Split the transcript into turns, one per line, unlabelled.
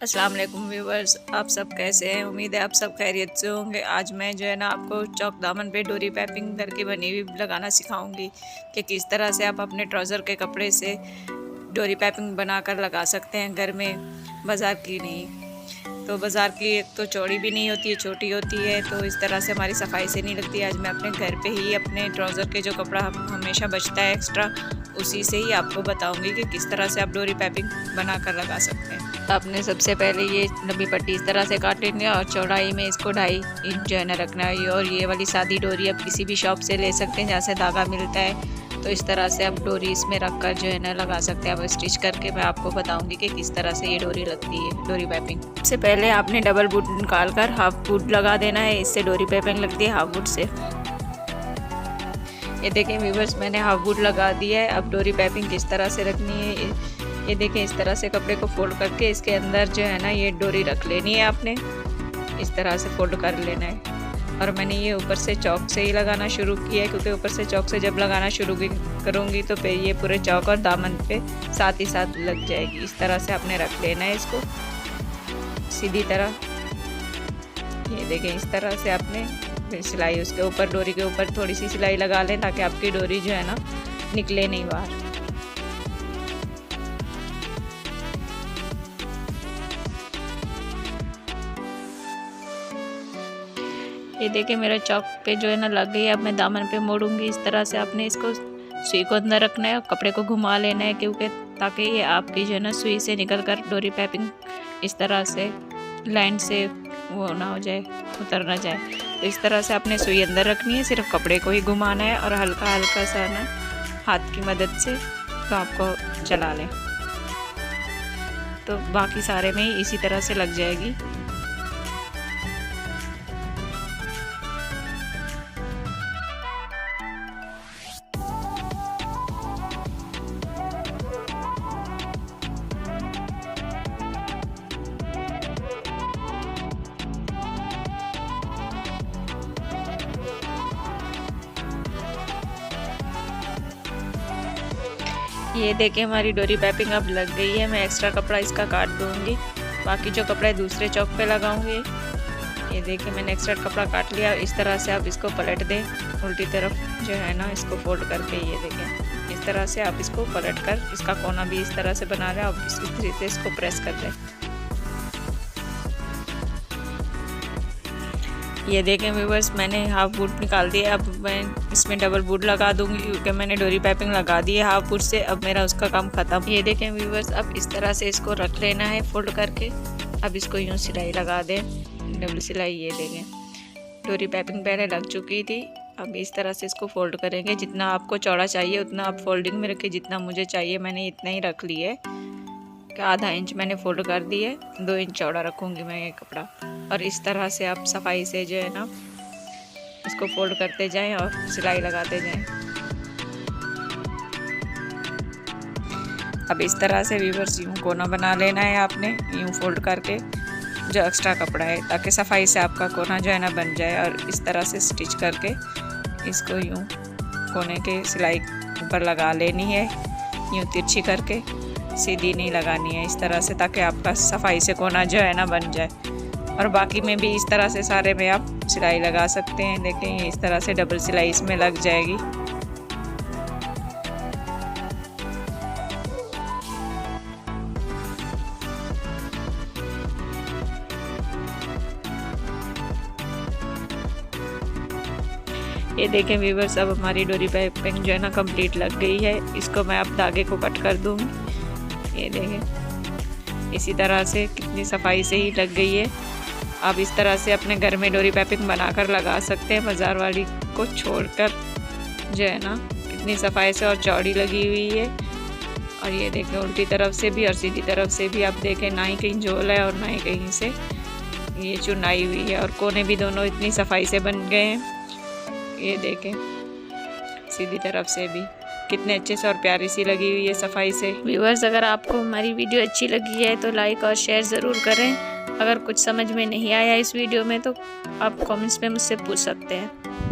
अस्सलाम वालेकुम व्यूवर्स, आप सब कैसे हैं। उम्मीद है आप सब खैरियत से होंगे। आज मैं जो है ना आपको चौक दामन पे डोरी पाइपिंग करके बनी हुई लगाना सिखाऊंगी कि किस तरह से आप अपने ट्राउज़र के कपड़े से डोरी पाइपिंग बनाकर लगा सकते हैं घर में, बाज़ार की नहीं। तो बाज़ार की एक तो चौड़ी भी नहीं होती है, छोटी होती है, तो इस तरह से हमारी सफाई से नहीं लगती। आज मैं अपने घर पे ही अपने ट्राउज़र के जो कपड़ा हमेशा बचता है एक्स्ट्रा, उसी से ही आपको बताऊंगी कि किस तरह से आप डोरी पाइपिंग बना कर लगा सकते हैं। आपने सबसे पहले ये लंबी पट्टी इस तरह से काट लेनी है और चौड़ाई में इसको 2.5 इंच जो है ना रखना है। और ये वाली सादी डोरी आप किसी भी शॉप से ले सकते हैं जहाँ से धागा मिलता है। तो इस तरह से आप डोरी इसमें रख कर जो है ना लगा सकते हैं। अब स्टिच करके मैं आपको बताऊंगी कि किस तरह से ये डोरी लगती है, डोरी पाइपिंग। सबसे पहले आपने डबल बूट निकाल कर हाफ बूट लगा देना है, इससे डोरी पाइपिंग लगती है हाफ बूट से। ये देखें व्यूअर्स, मैंने हाफ बूट लगा दिया है। अब डोरी पाइपिंग किस तरह से रखनी है, ये देखें, इस तरह से कपड़े को फोल्ड करके इसके अंदर जो है ना ये डोरी रख लेनी है। आपने इस तरह से फोल्ड कर लेना है। और मैंने ये ऊपर से चौक से ही लगाना शुरू किया है, क्योंकि ऊपर से चौक से जब लगाना शुरू करूँगी तो फिर ये पूरे चौक और दामन पे साथ ही साथ लग जाएगी। इस तरह से आपने रख लेना है इसको सीधी तरह। ये देखें, इस तरह से आपने फिर सिलाई उसके ऊपर, डोरी के ऊपर थोड़ी सी सिलाई लगा लें ताकि आपकी डोरी जो है ना निकले नहीं बाहर। ये देखिए मेरा चौक पे जो है ना लग गई है। अब मैं दामन पे मोड़ूंगी। इस तरह से आपने इसको सुई को अंदर रखना है और कपड़े को घुमा लेना है, क्योंकि ताकि ये आपकी जो है ना सुई से निकल कर डोरी पाइपिंग इस तरह से लाइन से वो ना हो जाए, उतर ना जाए। तो इस तरह से आपने सुई अंदर रखनी है, सिर्फ कपड़े को ही घुमाना है और हल्का हल्का सा ना हाथ की मदद से तो आपको चला लें, तो बाकी सारे में ही इसी तरह से लग जाएगी। ये देखें हमारी डोरी पाइपिंग अब लग गई है। मैं एक्स्ट्रा कपड़ा इसका काट दूंगी, बाकी जो कपड़ा दूसरे चौक पे लगाऊंगी। ये देखिए मैंने एक्स्ट्रा कपड़ा काट लिया। इस तरह से आप इसको पलट दें उल्टी तरफ जो है ना, इसको फोल्ड करके। ये देखें इस तरह से आप इसको पलट कर, इसका कोना भी इस तरह से बना लें। आप इस तरीके से इसको प्रेस कर दें। ये देखें व्यूअर्स, मैंने हाफ बूट निकाल दिया। अब मैं इसमें डबल बूट लगा दूंगी, क्योंकि मैंने डोरी पाइपिंग लगा दी है हाफ बूट से। अब मेरा उसका काम ख़त्म। ये देखें व्यूअर्स, अब इस तरह से इसको रख लेना है फोल्ड करके। अब इसको यूँ सिलाई लगा दें, डबल सिलाई। ये देखें डोरी पाइपिंग पहले लग चुकी थी। अब इस तरह से इसको फोल्ड करेंगे। जितना आपको चौड़ा चाहिए उतना आप फोल्डिंग में रखें। जितना मुझे चाहिए मैंने इतना ही रख लिया है, कि आधा इंच मैंने फोल्ड कर दी है। 2 इंच चौड़ा रखूँगी मैं ये कपड़ा। और इस तरह से आप सफाई से जो है ना इसको फोल्ड करते जाएं और सिलाई लगाते जाएं। अब इस तरह से व्यूअर्स यूँ कोना बना लेना है आपने, यूँ फोल्ड करके जो एक्स्ट्रा कपड़ा है, ताकि सफाई से आपका कोना जो है ना बन जाए। और इस तरह से स्टिच करके इसको यूँ कोने के सिलाई ऊपर लगा लेनी है, यूँ तिरछी करके, सीधी नहीं लगानी है। इस तरह से ताकि आपका सफाई से कोना जो है ना बन जाए। और बाकी में भी इस तरह से सारे में आप सिलाई लगा सकते हैं। देखें ये इस तरह से डबल सिलाई इसमें लग जाएगी। ये देखें व्यूअर्स, अब हमारी डोरी पाइपिंग जो है ना कंप्लीट लग गई है। इसको मैं अब धागे को कट कर दूँगी। ये देखें इसी तरह से कितनी सफाई से ही लग गई है। आप इस तरह से अपने घर में डोरी पाइपिंग बनाकर लगा सकते हैं, बाज़ार वाली को छोड़कर जो है ना कितनी सफाई से और चौड़ी लगी हुई है। और ये देखें उल्टी तरफ से भी और सीधी तरफ से भी आप देखें, ना ही कहीं झोल है और ना ही कहीं से ये चुनाई हुई है। और कोने भी दोनों इतनी सफाई से बन गए हैं। ये देखें सीधी तरफ से भी कितने अच्छे से और प्यारी सी लगी हुई है सफाई से। व्यूअर्स, अगर आपको हमारी वीडियो अच्छी लगी है तो लाइक और शेयर ज़रूर करें। अगर कुछ समझ में नहीं आया इस वीडियो में तो आप कमेंट्स में मुझसे पूछ सकते हैं।